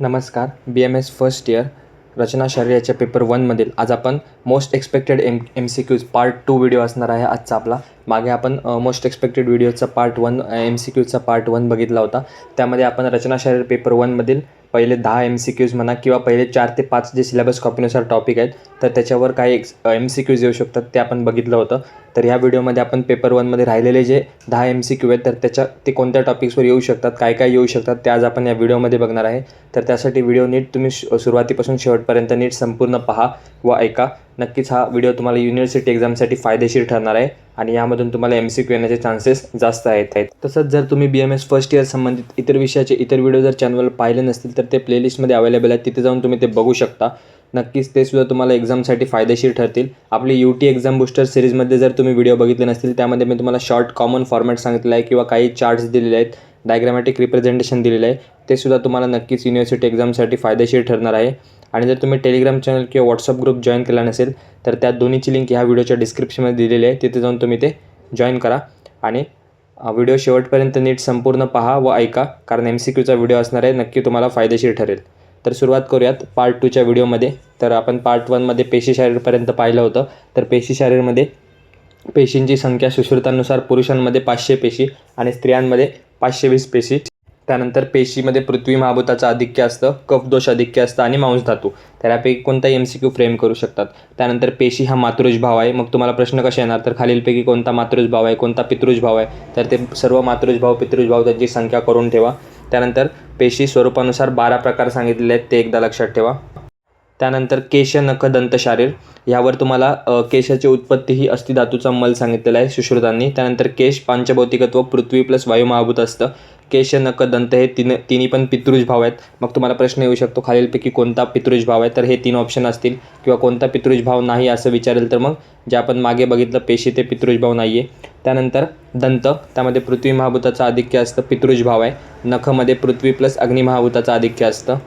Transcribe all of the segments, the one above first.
नमस्कार. BMS first year रचनाशास्त्राच्या paper 1मधील आज आपण most expected MCQs part 2 video असणार आहे आजचा आपला. मागे आपण मोस्ट एक्सपेक्टेड व्हिडिओचा पार्ट 1 MCQचा पार्ट 1 बघितला होता. त्यामध्ये आपण रचनाशास्त्र पेपर 1मधील पहिले 10 MCQs म्हणा किंवा पहिले 4 ते 5 जे सिलेबस कॉपीनुसार टॉपिक आहेत तर त्याच्यावर काही MCQs येऊ शकतात ते आपण बघितलं होतं. तर ह्या व्हिडिओमध्ये आपण पेपर 1मध्ये राहिलेले जे 10 MCQ आहेत तर ते कोणत्या टॉपिक्सवर येऊ शकतात, काय काय येऊ शकतात ते आज आपण या व्हिडिओमध्ये बघणार आहे. तर त्यासाठी व्हिडिओ नीट तुम्ही सुरुवातीपासून शेवटपर्यंत नीट संपूर्ण पहा व ऐका. नक्कीच हा व्हिडिओ तुम्हाला युनिव्हर्सिटी एक्झामसाठी फायदेशीर ठरणार आहे आणि यामधून तुम्हाला MCQ येण्याचे चान्सेस जास्त आहेत. तसंच जर तुम्ही BMS फर्स्ट इयर संबंधित इतर विषयाचे इतर व्हिडिओ जर चॅनलवर पाहिले नसतील तर ते प्लेलिस्टमध्ये अवेलेबल आहेत, तिथे जाऊन तुम्ही ते बघू शकता. नक्कीच ते सुद्धा तुम्हाला एक्झामसाठी फायदेशीर ठरतील. आपली UT एक्झाम बूस्टर सिरीजमध्ये जर तुम्ही व्हिडिओ बघितले नसतील त्यामध्ये मी तुम्हाला शॉर्ट कॉमन फॉर्मॅट सांगितलं आहे किंवा काही चार्ट्स दिलेले आहेत, डायग्रामॅटिक रिप्रेझेंटेशन दिलेलं आहे, ते सुद्धा तुम्हाला नक्कीच युनिव्हर्सिटी एक्झामसाठी फायदेशीर ठरणार आहे. आणि जर तुम्ही टेलिग्राम चॅनल किंवा व्हॉट्सअप ग्रुप जॉईन केला नसेल तर त्या दोन्हीची लिंक ह्या व्हिडिओच्या डिस्क्रिप्शनमध्ये दिलेली आहे, तिथे जाऊन तुम्ही ते जॉईन करा आणि व्हिडिओ शेवटपर्यंत नीट संपूर्ण पहा व ऐका, कारण MCQचा व्हिडिओ असणार आहे, नक्की तुम्हाला फायदेशीर ठरेल. तर सुरुवात करूयात पार्ट 2च्या व्हिडिओमध्ये. तर आपण पार्ट 1मध्ये पेशी शारीरपर्यंत पाहिलं होतं. तर पेशी शारीरमध्ये पेशींची संख्या सुश्रुतांनुसार पुरुषांमध्ये 500 पेशी आणि स्त्रियांमध्ये 520 पेशी. त्यानंतर पेशीमध्ये पृथ्वी महाभूताचं आधिक्य असतं, कफदोष आधिक्य असतं आणि मांसधातू. त्यापैकी कोणताही MCQ फ्रेम करू शकतात. त्यानंतर पेशी हा मातृज भाव आहे. मग तुम्हाला प्रश्न कसे येणार, तर खालीलपैकी कोणता मातृज भाव आहे, कोणता पितृज भाव आहे, तर ते सर्व मातृज भाव पितृज भाव त्यांची संख्या करून ठेवा. त्यानंतर पेशी स्वरूपानुसार 12 प्रकार सांगितलेले आहेत, ते एकदा लक्षात ठेवा. त्यानंतर केश नख दंत शारीर, यावर तुम्हाला केशाची उत्पत्ती ही अस्थिधातूचा मल सांगितलेला आहे सुश्रुतांनी. त्यानंतर केश पांचभौतिकत्व पृथ्वी प्लस वायू महाभूत असतं. केश नख दंत हे तिन्ही पण पितृज भाव आहेत. मग तुम्हाला प्रश्न येऊ शकतो खालीलपैकी कोणता पितृज भाव आहे, तर हे 3 ऑप्शन असतील. किंवा कोणता पितृज भाव नाही असं विचारेल तर मग जे आपण मागे बघितलं पेशी ते पितृज भाव नाही आहे. त्यानंतर दंत, त्यामध्ये पृथ्वी महाभूताचं आधिक्य असतं, पितृज भाव आहे. नखमध्ये पृथ्वी प्लस अग्नी महाभूताचं आधिक्य असतं.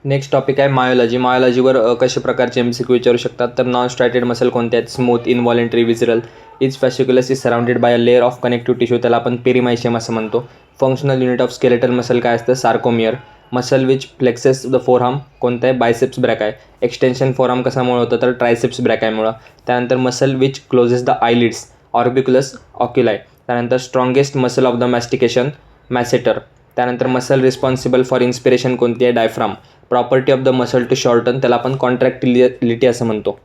नेक्स्ट टॉपिक आहे मायोलॉजी. मायोलॉजीवर कशा प्रकारचे MCQ विचारू शकतात, तर नॉन स्ट्रायटेड मसल कोणते आहेत, smooth, involuntary, visceral. Each fasciculus is surrounded by a layer of connective tissue, त्याला आपण पेरिमायशियम असं म्हणतो. Functional unit of skeletal muscle काय असतं, sarcomere. Muscle which flexes the forearm कोणतं आहे, बायसेप्स ब्रॅकाय. एक्सटेन्शन फोरआर्म कशामुळे होतं, तर ट्रायसेप्स ब्रॅकायमुळं. त्यानंतर muscle which closes the eyelids, orbicularis oculi. त्यानंतर strongest muscle of the mastication, masseter. त्यानंतर मसल रिस्पॉन्सिबल फॉर इन्स्पिरेशन कोणती आहे, diaphragm. Property of the muscle to shorten, त्याला आपण कॉन्ट्रॅक्टिलिटी असं म्हणतो.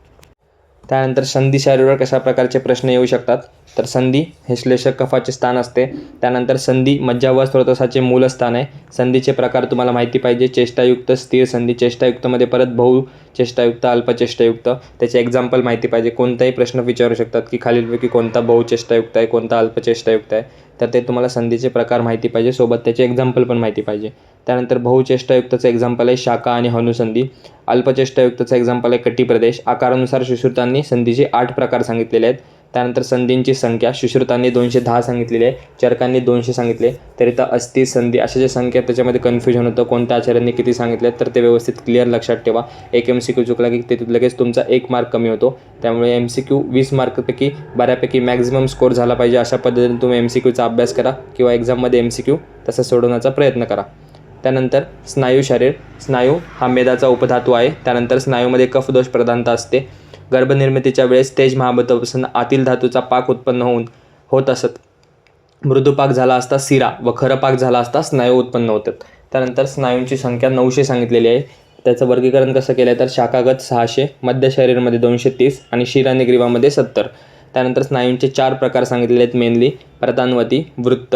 त्यानंतर संधी शारीरावर कशा प्रकारचे प्रश्न येऊ शकतात, तर संधी हे श्लेषक कफाचे स्थान असते. त्यानंतर संधी मज्जा व स्रोतसाचे मूलस्थान आहे. संधीचे प्रकार तुम्हाला माहिती पाहिजे, चेष्टायुक्त, स्थिर संधी. चेष्टायुक्तमध्ये परत बहु चेष्टायुक्त, अल्पचेष्टायुक्त. त्याचे एक्झाम्पल माहिती पाहिजे. कोणताही प्रश्न विचारू शकतात की खालीलपैकी कोणता बहुचेष्टायुक्त आहे, कोणता अल्पचेष्टायुक्त आहे, तर ते तुम्हाला संधीचे प्रकार माहिती पाहिजे, सोबत त्याचे एक्झाम्पल पण माहिती पाहिजे. त्यानंतर बहुचेष्टायुक्तचं एक्झाम्पल आहे शाखा आणि हनुसंधी. अल्पचेष्टायुक्तचं एक्झाम्पल आहे कटिप्रदेश. आकारानुसार सुश्रुतांनी संधीचे 8 प्रकार सांगितलेले आहेत. त्यानंतर संधींची संख्या सुश्रुतांनी 210 सांगितलेली आहे, चरकांनी 200 सांगितले. तर इथं अस्थि, संधी अशा ज्या संख्या त्याच्यामध्ये कन्फ्युजन होतं, कोणत्या आचार्यांनी किती सांगितले, तर ते व्यवस्थित क्लिअर लक्षात ठेवा. एक MCQ चुकला की ते लगेच तुमचा 1 मार्क कमी होतो. त्यामुळे MCQ 20 मार्कपैकी बऱ्यापैकी मॅक्झिमम स्कोर झाला पाहिजे, अशा पद्धतीने तुम्ही MCQचा अभ्यास करा किंवा एक्झाममध्ये MCQ तसं सोडवण्याचा प्रयत्न करा. त्यानंतर स्नायू शरीर. स्नायू हा मेदाचा उपधातू आहे. त्यानंतर स्नायूमध्ये कफदोष प्रधानता असते. गर्भनिर्मितीच्या वेळेस तेज महाभूतापासून आतील धातूचा पाक उत्पन्न होत असत. मृदू पाक झाला असता शिरा व खरं पाक झाला असता स्नायू उत्पन्न होतात. त्यानंतर स्नायूंची संख्या 900 सांगितलेली आहे. त्याचं वर्गीकरण कसं केलं आहे, तर शाखागत 600, मध्य शरीरमध्ये 230 आणि शिर आणि ग्रीवामध्ये 70. त्यानंतर स्नायूंचे 4 प्रकार सांगितलेले आहेत मेनली, प्रतानवती, वृत्त,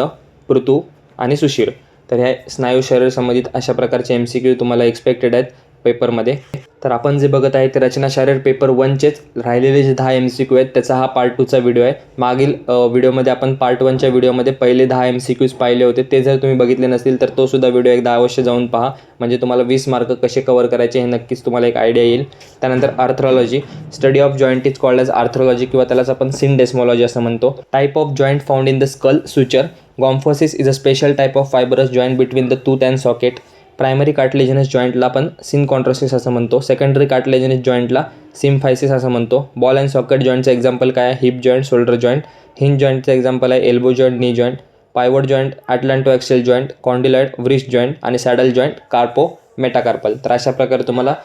पृथू आणि सुशीर. तर ह्या स्नायू शरीर संबंधित अशा प्रकारचे MCQ तुम्हाला एक्सपेक्टेड आहेत पेपरमध्ये. तर आपण जे बघत आहे ते रचना शारीर पेपर 1चेच राहिलेले जे 10 MCQ आहेत त्याचा हा पार्ट 2चा व्हिडिओ आहे. मागील व्हिडिओमध्ये आपण पार्ट 1च्या व्हिडिओमध्ये पहिले 10 MCQs पाहिले होते, ते जर तुम्ही बघितले नसतील तर तो सुद्धा व्हिडिओ एकदा अवश्य जाऊन पहा, म्हणजे तुम्हाला 20 मार्क कसे कव्हर करायचे हे नक्कीच तुम्हाला एक आयडिया येईल. त्यानंतर arthrology. Study of joint is called as arthrology किंवा त्यालाच आपण सिनडेस्मॉलॉजी असं म्हणतो. Type of joint found in the skull, suture. Gomphosis is a special type of fibrous joint between the tooth and socket. Primary cartilaginous जॉईंटला आपण synchondrosis असं म्हणतो. Secondary cartilaginous जॉईंटला symphysis असं म्हणतो. बॉल अँड सॉकेट जॉईंटचं example काय आहे, hip joint, shoulder joint. Hinge जॉईंटचं एक्झाम्पल आहे elbow joint, knee joint. Pivot joint, atlanto axial joint. Condyloid, wrist joint आणि सॅडल जॉईंट, कार्पो मेटाकार्पल. तर अशा प्रकारे तुम्हाला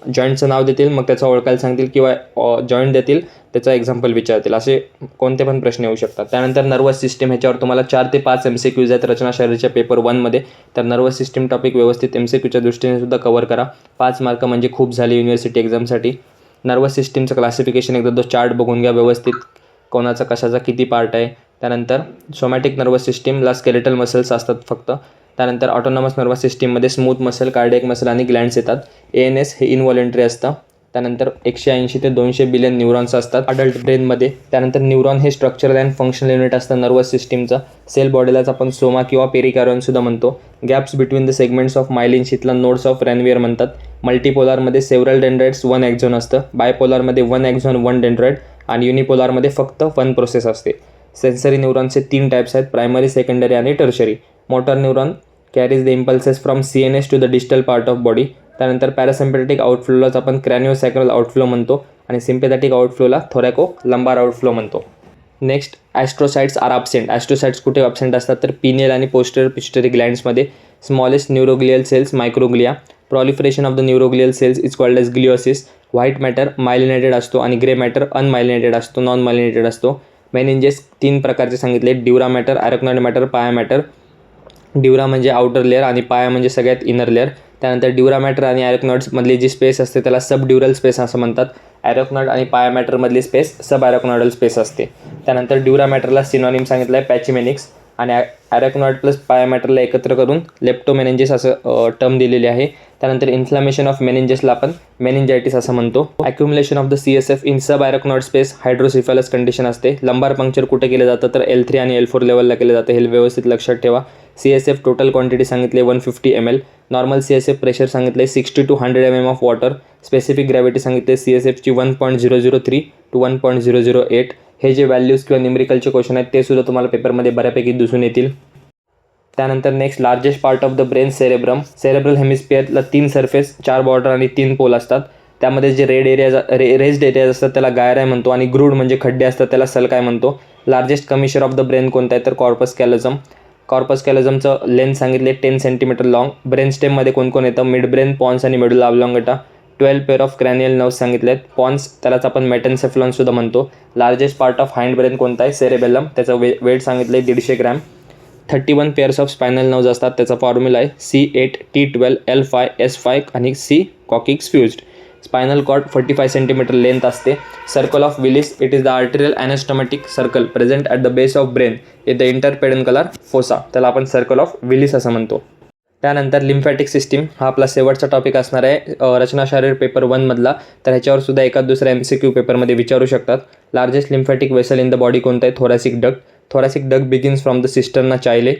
जॉईंटचं नाव देतील, मग त्याचं ओळखायला सांगतील किंवा जॉईंट देतील, त्याचा एक्झाम्पल विचारतील. असे कोणते पण प्रश्न येऊ शकतात. त्यानंतर नर्वस सिस्टीम, ह्याच्यावर तुम्हाला 4 ते 5 MCQs आहेत रचनाशास्त्राच्या पेपर 1मध्ये. तर नर्वस सिस्टीम टॉपिक व्यवस्थित MCQच्या दृष्टीने सुद्धा कव्हर करा. 5 मार्क म्हणजे खूप झाले युनिव्हर्सिटी एक्झामसाठी. नर्वस सिस्टीमचं क्लासिफिकेशन एकदा तो चार्ट बघून घ्या व्यवस्थित, कोणाचा कशाचा किती पार्ट आहे. त्यानंतर सोमॅटिक नर्वस सिस्टीमला स्केलेटल मसल्स असतात फक्त. त्यानंतर ऑटोनॉमस नर्वस सिस्टीममध्ये स्मूथ मसल, कार्डियक मसल आणि ग्लँड्स येतात. ANS हे इनव्हॉलेंटरी असतं. त्यानंतर 180 ते 200 बिलियन न्यूरॉन्स असतात अडल्ट ब्रेनमध्ये. त्यानंतर न्यूरॉन हे स्ट्रक्चरल अँड फंक्शनल युनिट असतं नर्वस सिस्टीमचं. सेल बॉडीलाच आपण सोमा किंवा पेरिकॅरियन सुद्धा म्हणतो. Gaps between the segments of myelin शीथला नोड्स ऑफ रॅनवियर म्हणतात. मल्टीपोलारमध्ये सेव्हरल डेंड्राइट्स 1 एक्झॉन असतं. बायपोलारमध्ये 1 एक्झॉन 1 डेंड्राइट आणि युनिपोलारमध्ये फक्त 1 प्रोसेस असते. सेन्सरी न्यूरॉनचे 3 टाईप्स आहेत, प्रायमरी, सेकंडरी आणि tertiary. Motor neuron carries the impulses from CNS to the distal part of body. त्यानंतर पॅरासिम्पॅथेटिक आउटफ्लोलाच आपण क्रॅनिओसॅक्रल आउटफ्लो म्हणतो आणि सिम्पॅथेटिक आउटफ्लोला थोरॅको लंबार आउटफ्लो म्हणतो. Next, astrocytes are absent. Astrocytes कुठे ॲब्सेंट असतात तर पिनियल आणि पोस्टेरियर पिट्युटरी ग्लँड्समध्ये. Smallest neuroglial cells microglia. Proliferation of the neuroglial cells is called as gliosis. White matter myelinated असतो आणि ग्रे मॅटर अनमायलिनेटेड असतो, नॉन मायलिनेटेड असतो. मेनिंजेस 3 प्रकारचे सांगितले, ड्युरा मॅटर, ॲरोक्नॉइड मॅटर, पाया मॅटर. ड्युरा म्हणजे आउटर लेअर आणि पाया म्हणजे सगळ्यात इनर लेअर. त्यानंतर ड्युरा मॅटर आणि ॲरोक्नॉइड्समधली जी स्पेस असते त्याला सब ड्युरल स्पेस असं म्हणतात. ॲरोक्नॉइड आणि पाया मॅटरमधली स्पेस सब ॲरोक्नॉइडल स्पेस असते. त्यानंतर ड्युरा मॅटरला सिनॉनिम सांगितलं आहे पॅचिमेनिक्स आणि ॲरोक्नॉइड प्लस पाया मॅटरला एकत्र करून लेप्टोमेनेंजेस असं टर्म दिलेली आहे. त्यानंतर इन्फ्लामेशन ऑफ मेनिंजेसला आपण मेनिंजायटिस असं म्हणतो. Accumulation of the CSF in subarachnoid space hydrocephalus condition असते. लंबार पंक्चर कुठे केलं जातं तर L3 आणि L4 लेवलला केलं जातं, हे व्यवस्थित लक्षात ठेवा. CSF टोटल क्वांटिटी सांगितले 150 ml. नॉर्मल CSF प्रेशर सांगितले 60 to 100 mm of water. Specific gravity सांगितले CSFची 1.003 to 1.008. हे जे व्हॅल्यूज किंवा न्यूमेरिकलचे क्वेश्चन आहेत ते सुद्धा तुम्हाला पेपरमध्ये बऱ्यापैकी दिसून येतील. त्यानंतर next, largest part of the brain cerebrum. Cerebral हेमिस्फिअरला 3 सरफेस, 4 बॉर्डर आणि 3 पोल असतात. त्यामध्ये जे रेज्ड एरियाज असतात त्याला गायराय म्हणतो आणि ग्रूड म्हणजे खड्डे असतात त्याला सलकाय म्हणतो. Largest commissure of the brain कोणता आहे तर कॉर्पस कॅलोझम. कॉर्पस कॅलोझमचं लेंथ सांगितले 10 सेंटीमीटर लॉंग. ब्रेन स्टेममध्ये कोण येतं, मिड ब्रेन, पॉन्स आणि medulla oblongata. 12 pair of cranial nerves सांगितले आहेत. पॉन्स त्यालाच आपण मेटेन्सेफ्लॉन सुद्धा म्हणतो. Largest part of hind brain कोणता आहे, सेरेबेलम. त्याचं वेट सांगितलं 150 gram. 31 pairs of spinal nerves असतात. त्याचा फॉर्म्युला आहे C8 T12 L5 S5 आणि C coccyx fused. Spinal cord 45 centimetre length असते. Circle of Willis, it is the arterial anastomotic circle present at the base of brain in the interpeduncular fossa. त्याला आपण circle of Willis असं म्हणतो. त्यानंतर lymphatic system हा आपला शेवटचा topic असणार आहे रचनाशास्त्र पेपर 1मधला. तर ह्याच्यावर सुद्धा एखाद दुसरा MCQ पेपरमध्ये विचारू शकतात. Largest lymphatic vessel in the body कोणता आहे, thoracic duct. Thoracic duct begins from the cisterna chyli.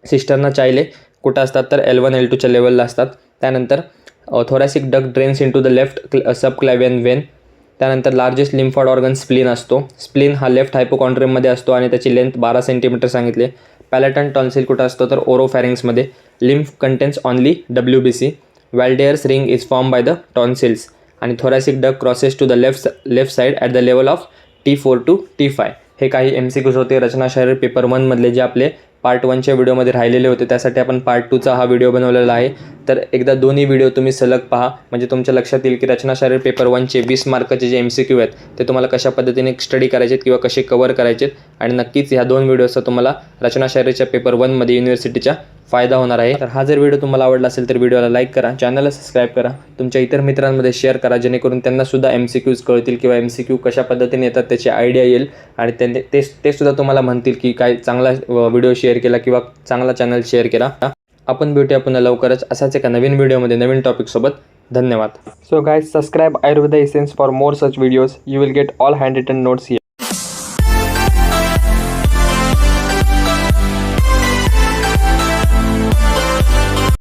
Cisterna chyli कुठं असतात तर L1 L2च्या लेवलला असतात. त्यानंतर thoracic duct drains in to the left subclavian vein. त्यानंतर लार्जेस्ट लिम्फॉइड ऑर्गन स्प्लीन असतो. स्प्लीन हा लेफ्ट हायपोकॉन्ड्रियममध्ये असतो आणि त्याची लेंथ 12 सेंटीमीटर सांगितले. पॅलेटन टॉन्सिल कुठं असतो तर ओरोफॅरिंग्समध्ये. Lymph contains only WBC. Waldeyer's ring is form by the tonsils. आणि thoracic duct crosses to the left side at the level of T4 to T5. हे काही MCQs होते रचनाशास्त्र पेपर 1मधले जे आपले पार्ट 1च्या व्हिडिओमध्ये राहिलेले होते. त्यासाठी आपण पार्ट 2चा हा व्हिडिओ बनवलेला आहे. तर एकदा दोन्ही व्हिडिओ तुम्ही सलग पहा म्हणजे तुमच्या लक्षात येईल की रचनाशास्त्र पेपर 1चे 20 मार्काचे जे MCQ आहेत ते तुम्हाला कशा पद्धतीने स्टडी करायचे किंवा कसे कव्हर करायचे. आणि नक्कीच ह्या 2 व्हिडिओचा तुम्हाला रचनाशास्त्राच्या पेपर 1मध्ये युनिव्हर्सिटीच्या फायदा होणार आहे. तर हा जर व्हिडिओ तुम्हाला आवडला असेल तर व्हिडिओला लाईक करा, चॅनलला सबस्क्राईब करा, तुमच्या इतर मित्रांमध्ये शेअर करा जेणेकरून त्यांनासुद्धा MCQs कळतील किंवा MCQ कशा पद्धतीने येतात त्याची आयडिया येईल आणि ते सुद्धा तुम्हाला म्हणतील की काय चांगला व्हिडिओ शेअर केला किंवा चांगला चॅनल शेअर केला. आपण भेटूया पुन्हा लवकरच असाच एका नवीन व्हिडिओमध्ये नवीन टॉपिकसोबत. धन्यवाद. So guys, subscribe Ayurveda essence for more such videos. You will get all hand written notes here.